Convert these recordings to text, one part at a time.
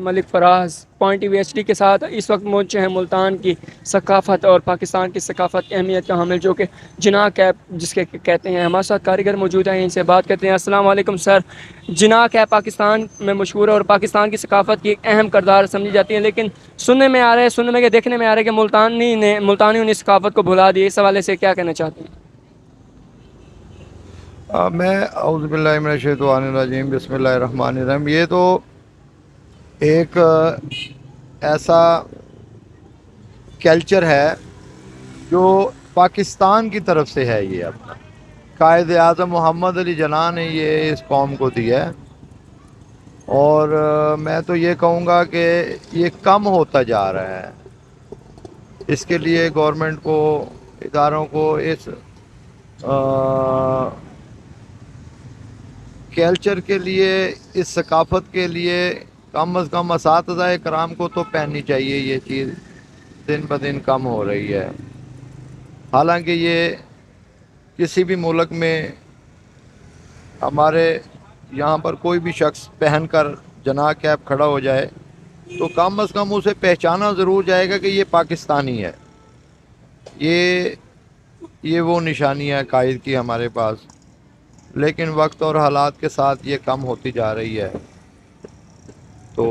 ملک Faraz point TV وی ایچ ڈی کے ساتھ اس وقت پہنچے ہیں ملتان کی ثقافت اور پاکستان کی ثقافت کی اہمیت کا حامل جو کہ جناح کیپ جس کے کہتے ہیں. ہمارے ساتھ کاریگر موجود ہیں, ان سے بات کرتے ہیں. السلام علیکم سر. جناح کیپ پاکستان میں مشہور ہے اور پاکستان کی ثقافت کی ایک اہم کردار سمجھی جاتی ہے, لیکن دیکھنے میں آ رہا ہے کہ ملتانیوں نے ثقافت کو بھلا دی. اس حوالے سے کیا کہنا چاہتے ہیں؟ میں اعوذ باللہ من الشیطان الرجیم بسم اللہ الرحمن الرحیم. یہ تو ایک ایسا کلچر ہے جو پاکستان کی طرف سے ہے. یہ اپنا قائد اعظم محمد علی جناح نے یہ اس قوم کو دیا ہے, اور میں تو یہ کہوں گا کہ یہ کم ہوتا جا رہا ہے. اس کے لیے گورنمنٹ کو, اداروں کو اس کلچر کے لیے, اس ثقافت کے لیے کم از کم اساتذہ کرام کو تو پہننی چاہیے. یہ چیز دن بدن کم ہو رہی ہے. حالانکہ یہ کسی بھی ملک میں ہمارے یہاں پر کوئی بھی شخص پہن کر جناح کیپ کھڑا ہو جائے تو کم از کم اسے پہچانا ضرور جائے گا کہ یہ پاکستانی ہے. یہ وہ نشانی ہے قائد کی ہمارے پاس, لیکن وقت اور حالات کے ساتھ یہ کم ہوتی جا رہی ہے. تو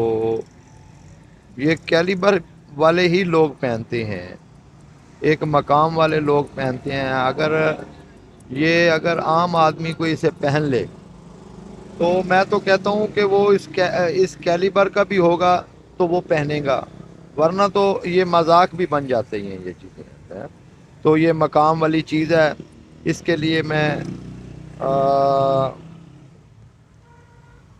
یہ کیلیبر والے ہی لوگ پہنتے ہیں, ایک مقام والے لوگ پہنتے ہیں. اگر عام آدمی کو اسے پہن لے تو میں تو کہتا ہوں کہ وہ اس کیلیبر کا بھی ہوگا تو وہ پہنے گا, ورنہ تو یہ مذاق بھی بن جاتے ہیں یہ چیزیں. تو یہ مقام والی چیز ہے. اس کے لیے میں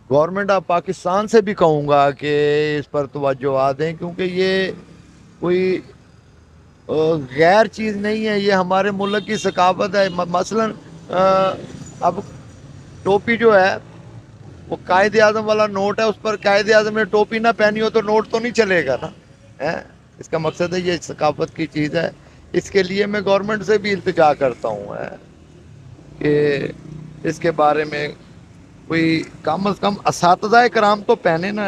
گورنمنٹ آف پاکستان سے بھی کہوں گا کہ اس پر توجہ دیں, کیونکہ یہ کوئی غیر چیز نہیں ہے, یہ ہمارے ملک کی ثقافت ہے. مثلا اب ٹوپی جو ہے وہ قائد اعظم والا نوٹ ہے, اس پر قائد اعظم نے ٹوپی نہ پہنی ہو تو نوٹ تو نہیں چلے گا نا. اس کا مقصد ہے یہ ثقافت کی چیز ہے. اس کے لیے میں گورنمنٹ سے بھی التجا کرتا ہوں کہ اس کے بارے میں کوئی کم از کم اساتذہ کرام تو پہنے نا.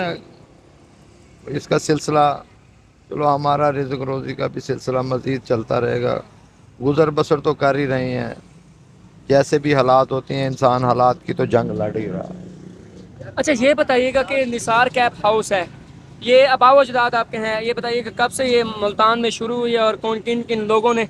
اس کا سلسلہ, چلو ہمارا رزق روزی کا بھی سلسلہ مزید چلتا رہے گا, گزر بسر تو کر ہی رہے ہیں. جیسے بھی حالات ہوتے ہیں انسان حالات کی تو جنگ لڑ ہی رہا ہے. اچھا, یہ بتائیے گا کہ نثار کیپ ہاؤس ہے, یہ آباء و اجداد آپ کے ہیں, یہ بتائیے کہ کب سے یہ ملتان میں شروع ہوئی ہے اور کن کن لوگوں نے